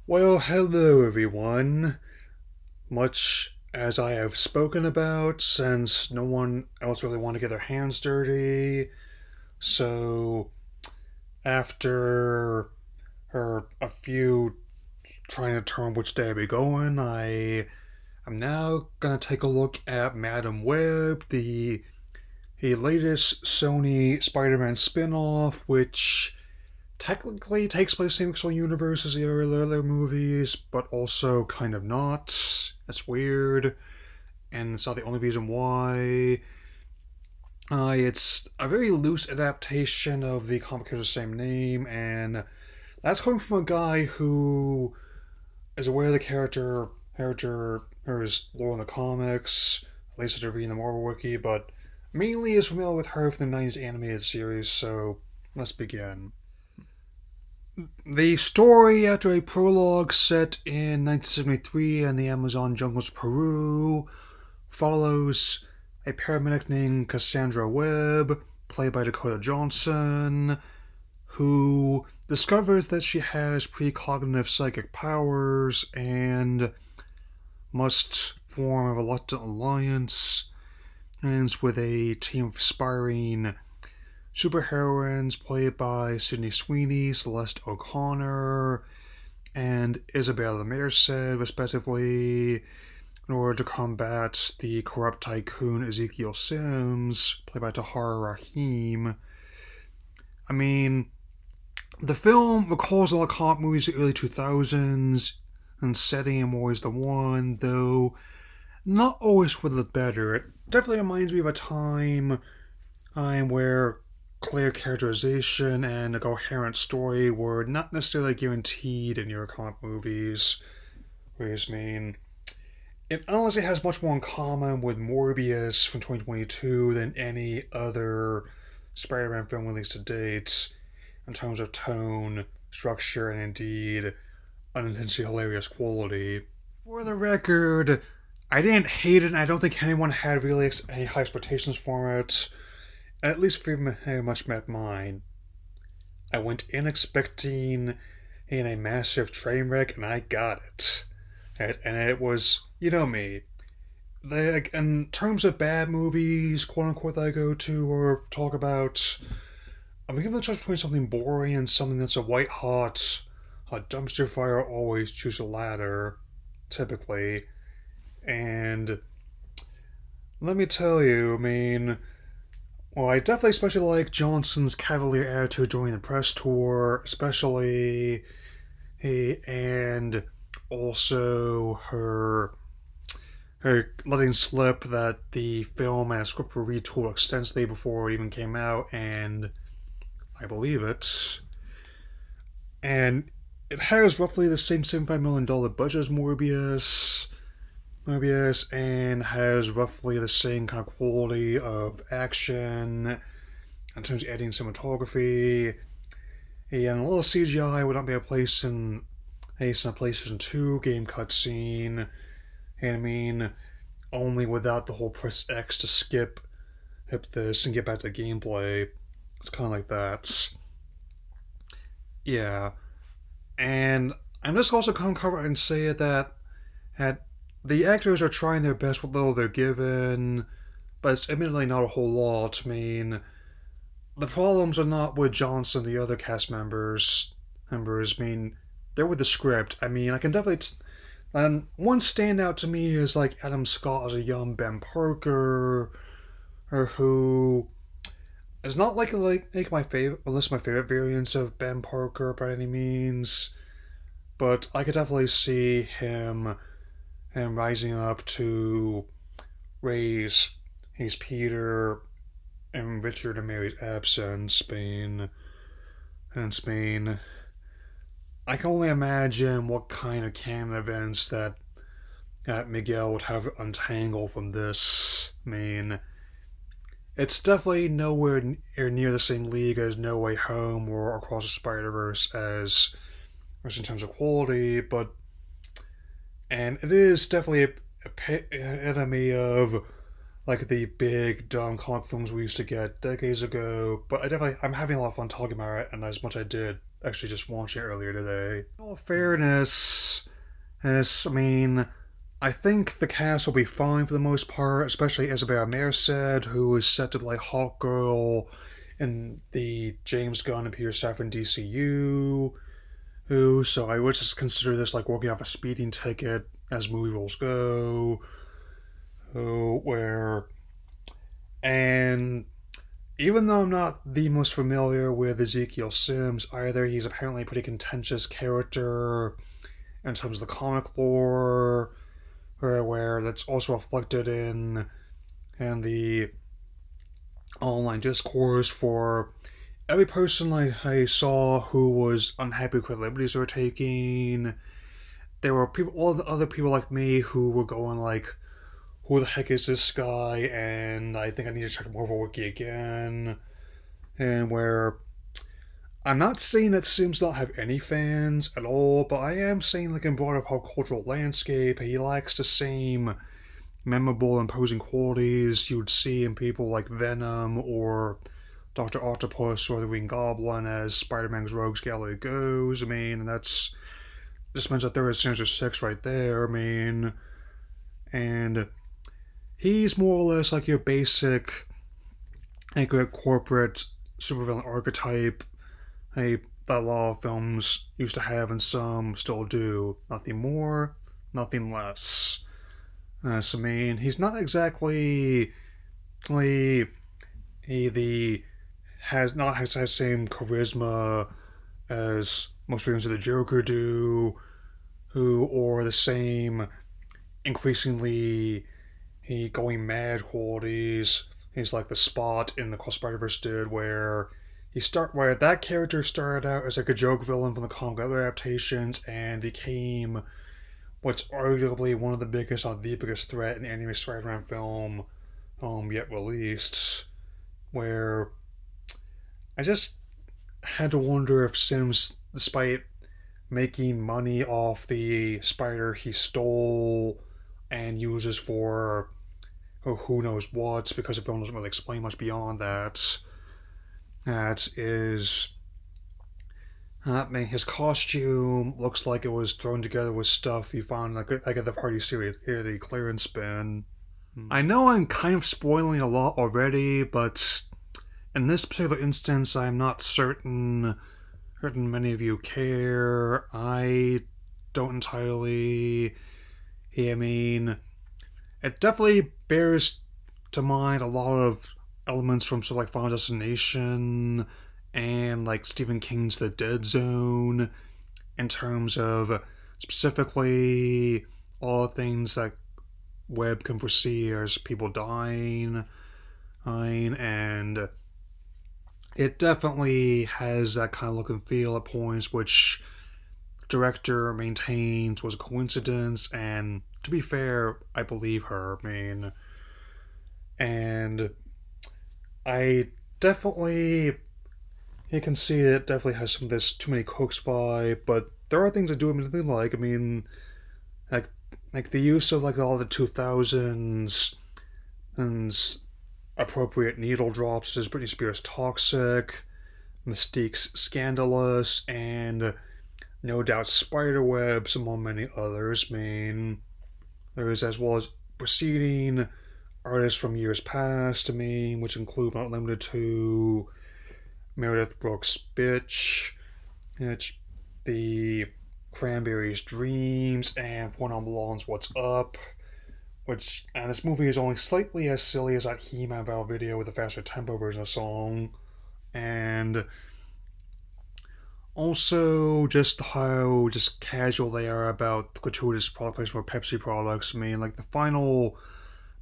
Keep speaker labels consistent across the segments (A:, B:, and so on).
A: Well, hello everyone. Much as I have spoken about, since no one else really wanted to get their hands dirty, so after a few trying to determine which day I'll be going, I am now gonna take a look at Madam Web, the latest Sony Spider-Man spin-off, which technically takes place in the same universe as the earlier movies, but also kind of not. It's weird, and it's not the only reason why. It's a very loose adaptation of the comic of the same name, and that's coming from a guy who is aware of the character or his lore in the comics, at least after reading the Marvel Wiki, but mainly is familiar with her from the 90s animated series, so let's begin. The story, after a prologue set in 1973 in the Amazon jungles of Peru, follows a paramedic named Cassandra Webb, played by Dakota Johnson, who discovers that she has precognitive psychic powers and must form a reluctant alliance, ends with a team of aspiring superheroines played by Sydney Sweeney, Celeste O'Connor, and Isabella Merced, respectively, in order to combat the corrupt tycoon Ezekiel Sims, played by Tahar Rahim. I mean, the film recalls a lot of comic movies of the early 2000s, and setting and always the one, though not always for the better. It definitely reminds me of a time where clear characterization and a coherent story were not necessarily guaranteed in your comic movies. Whereas, I mean, it honestly has much more in common with Morbius from 2022 than any other Spider-Man film released to date, in terms of tone, structure, and indeed unintentionally hilarious quality. For the record, I didn't hate it, and I don't think anyone had really any high expectations for it. At least very much met mine. I went in expecting a massive train wreck, and I got it. And it was, you know me. In terms of bad movies, quote unquote, that I go to or talk about, I'm given the choice between something boring and something that's a white hot, a dumpster fire. Always choose the latter, typically. And let me tell you, I mean, well, I definitely especially like Johnson's cavalier attitude during the press tour, especially and also her letting slip that the film and script were retooled extensively before it even came out, and I believe it. And it has roughly the same $75 million budget as Morbius, and has roughly the same kind of quality of action in terms of editing cinematography. And a little CGI would not be a place in a PlayStation 2 game cutscene. And I mean, only without the whole press X to skip hit this and get back to gameplay. It's kind of like that. Yeah. And I'm just also going to cover and say that the actors are trying their best with little they're given, but it's admittedly not a whole lot. I mean, the problems are not with Johnson and the other cast members. I mean, they're with the script. I mean, I can definitely. And one standout to me is like Adam Scott as a young Ben Parker, or who is not like my favorite, unless my favorite variants of Ben Parker by any means. But I could definitely see him rising up to raise his Peter and Richard and Mary's absence, Spain. I can only imagine what kind of canon events that Miguel would have to untangle from this. I mean, it's definitely nowhere near the same league as No Way Home or Across the Spider-Verse as in terms of quality, and it is definitely a enemy of like the big dumb comic films we used to get decades ago. But I'm having a lot of fun talking about it, and as much I did actually just watching it earlier today. In all fairness, yes, I mean, I think the cast will be fine for the most part, especially Isabella Merced, who is set to play Hawkgirl in the James Gunn and Peter Safran DCU. So I would just consider this like working off a speeding ticket as movie rules go. Where and even though I'm not the most familiar with Ezekiel Sims either, he's apparently a pretty contentious character in terms of the comic lore, where that's also reflected in the online discourse for every person I saw who was unhappy with the liberties they were taking. There were people, all the other people like me who were going like, "Who the heck is this guy?" And I think I need to check Marvel Wiki again. And where I'm not saying that Sims don't have any fans at all, but I am saying like in broader pop cultural landscape, he lacks the same memorable, imposing qualities you would see in people like Venom or Dr. Octopus or the Green Goblin as Spider-Man's Rogues Gallery goes. I mean, that's just means that there is Sinister Six right there. I mean, and he's more or less like your basic, like a corporate supervillain archetype, that a lot of films used to have and some still do. Nothing more, nothing less. So I mean, he's not exactly like he has the same charisma as most fans of the Joker do, or the same increasingly he going mad qualities. He's like the Spot in the Cross Spider-Verse did, where where that character started out as like a joke villain from the comic adaptations and became what's arguably one of the biggest, not the biggest threat in any Spider-Man film yet released. Where I just had to wonder if Sims, despite making money off the spider he stole and uses for who knows what, because the film doesn't really explain much beyond that. That is, I mean, his costume looks like it was thrown together with stuff you found like at the Party series here, the clearance bin. I know I'm kind of spoiling a lot already, but in this particular instance, I'm not certain many of you care. I don't entirely. I mean, it definitely bears to mind a lot of elements from stuff like Final Destination and like Stephen King's The Dead Zone in terms of specifically all the things that Webb can foresee as people dying, and it definitely has that kind of look and feel at points, which director maintains was a coincidence, and to be fair, I believe her. I mean, and I definitely, you can see it definitely has some of this Too Many Cooks vibe, but there are things I do admittedly like. I mean, like the use of like all the 2000s and appropriate needle drops as Britney Spears' Toxic, Mystique's Scandalous, and no doubt Spiderwebs, among many others. I mean, there is as well as preceding artists from years past, I mean, which include but not limited to Meredith Brooks' Bitch, the Cranberries' Dreams, and Point Blonde's What's Up, and this movie is only slightly as silly as that He-Man Val video with a faster tempo version of the song, and also just how just casual they are about the gratuitous product placement for Pepsi products. I mean, like the final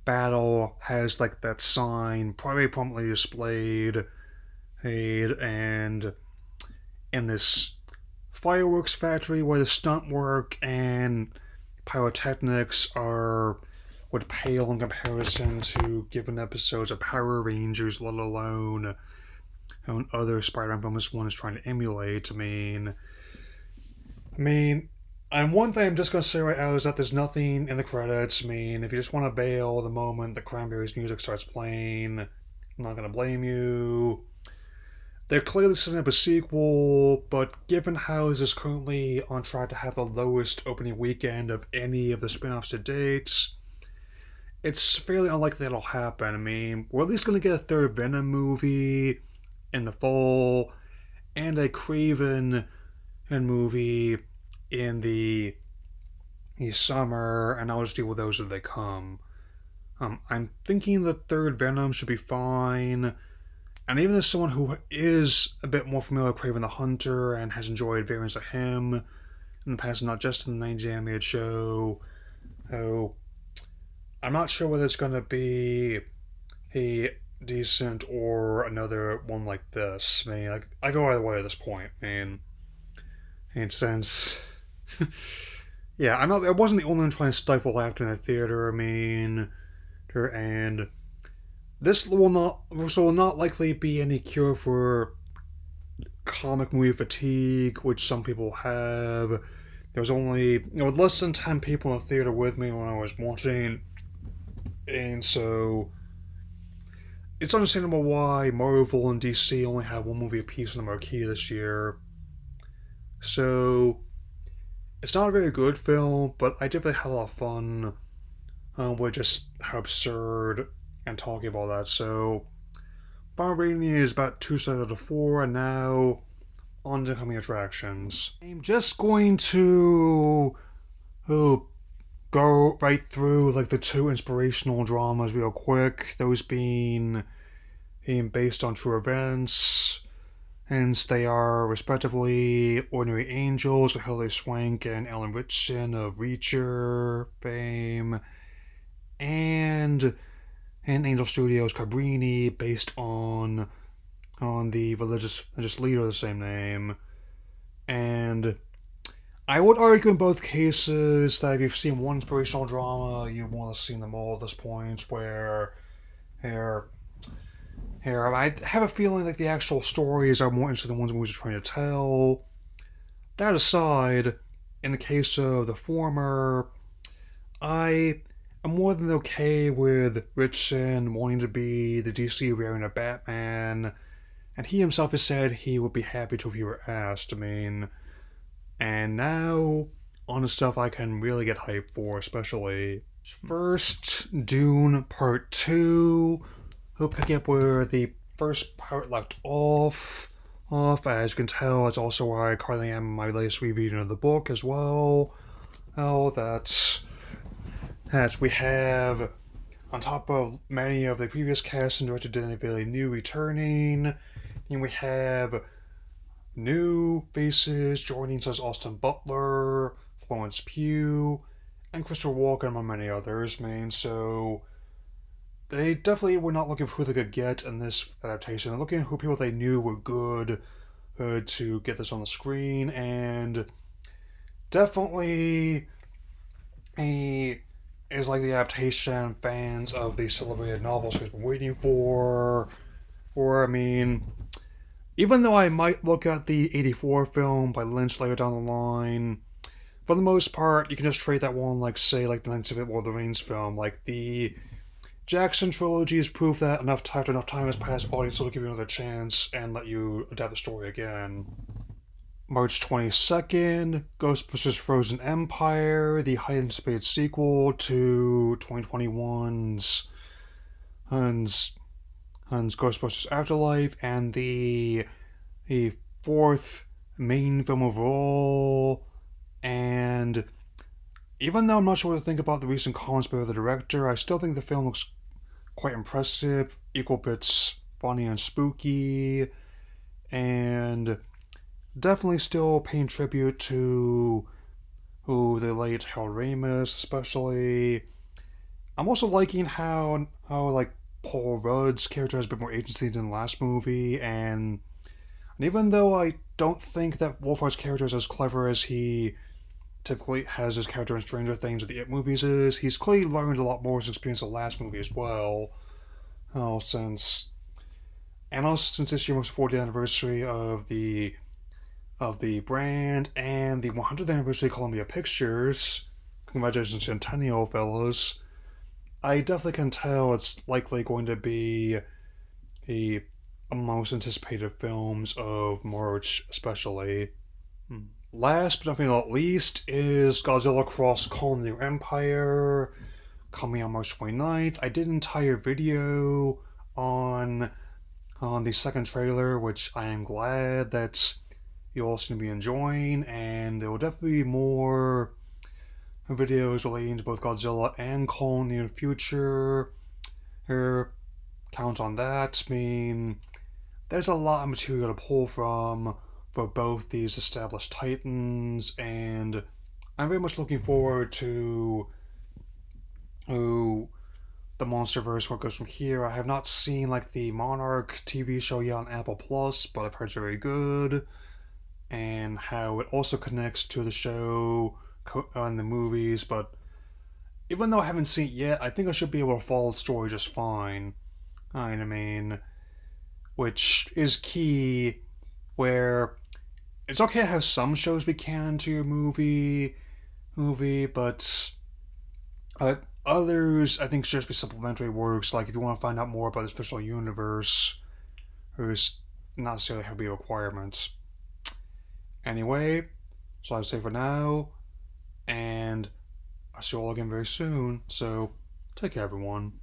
A: battle has like that sign very prominently displayed, and in this fireworks factory where the stunt work and pyrotechnics would pale in comparison to given episodes of Power Rangers, let alone other Spider-Man films one is trying to emulate. And one thing I'm just gonna say right now is that there's nothing in the credits. I mean, if you just want to bail the moment the Cranberries music starts playing, I'm not gonna blame you. They're clearly setting up a sequel, but given how this is currently on track to have the lowest opening weekend of any of the spin-offs to date, it's fairly unlikely that'll happen. I mean, we're at least going to get a third Venom movie in the fall, and a Craven movie in the summer, and I'll just deal with those as they come. I'm thinking the third Venom should be fine. And even as someone who is a bit more familiar with Craven the Hunter and has enjoyed variants of him in the past, not just in the 90s animated show, oh, I'm not sure whether it's going to be a decent or another one like this. I mean, I go either way at this point. I mean since yeah, I wasn't the only one trying to stifle laughter in the theater. I mean, and this will not likely be any cure for comic movie fatigue, which some people have. There was only less than 10 people in the theater with me when I was watching, and so it's understandable why Marvel and DC only have one movie apiece in the marquee this year. So it's not a very good film, but I definitely had a lot of fun with just how absurd and talking about that. So final rating is about 2 stars out of 4, and now on to coming attractions. I'm just going to go right through like the two inspirational dramas real quick. Those being based on true events. Hence, they are respectively Ordinary Angels with Hilary Swank and Alan Ritchson of Reacher fame, and Angel Studios Cabrini, based on the religious leader of the same name. And I would argue in both cases that if you've seen one inspirational drama, you want to have seen them all at this point. Where I have a feeling like the actual stories are more interesting than the ones the movies are trying to tell. That aside, in the case of the former, I am more than okay with Ritchson wanting to be the DC variant of Batman, and he himself has said he would be happy to if he were asked. I mean, and now on the stuff I can really get hyped for, especially first Dune Part 2. We'll pick up where the first part left off. As you can tell, it's also where I currently am in my latest rereading of the book as well. Oh, that we have, on top of many of the previous cast and director Denis Villeneuve returning, and we have new faces joining, such as Austin Butler, Florence Pugh, and Christopher Walken, among many others. So they definitely were not looking for who they could get in this adaptation. They're looking at who people they knew were good to get this on the screen, and definitely is like the adaptation fans of the celebrated novels we've been waiting for. Or, I mean, even though I might look at the 84 film by Lynch later down the line, for the most part, you can just trade that one, like, say, like the 1978 Lord of the Rings film. Like, the Jackson trilogy is proof that after enough time has passed, audience will give you another chance and let you adapt the story again. March 22nd, Ghostbusters Frozen Empire, the highly anticipated sequel to 2021's Hans Ghostbusters Afterlife, and the fourth main film overall. And even though I'm not sure what to think about the recent comments by the director, I still think the film looks quite impressive, equal bits funny and spooky, and definitely still paying tribute to the late Harold Ramis, especially. I'm also liking how like Paul Rudd's character has a bit more agency than the last movie, and even though I don't think that Wolfhard's character is as clever as he typically has his character in Stranger Things or the It movies is, he's clearly learned a lot more as experience of the last movie as well. Since this year was the 40th anniversary of the brand and the 100th anniversary of Columbia Pictures. Congratulations, Centennial, fellas. I definitely can tell it's likely going to be most anticipated films of March, especially. Last but definitely not least is Godzilla Cross Kong the New Empire, coming on March 29th. I did an entire video on the second trailer, which I am glad that you all seem to be enjoying, and there will definitely be more videos relating to both Godzilla and Kong in the future. Here, count on that. I mean, there's a lot of material to pull from for both these established titans, and I'm very much looking forward to the MonsterVerse, where it goes from here. I have not seen like the Monarch TV show yet on Apple Plus, but I've heard it's very good, and how it also connects to the show and the movies. But even though I haven't seen it yet, I think I should be able to follow the story just fine. I mean, which is key. Where it's okay to have some shows be canon to your movie, but others I think should just be supplementary works. Like if you want to find out more about this fictional universe, there's not necessarily have to be requirements. Anyway, so I would say for now, and I'll see you all again very soon. So take care, everyone.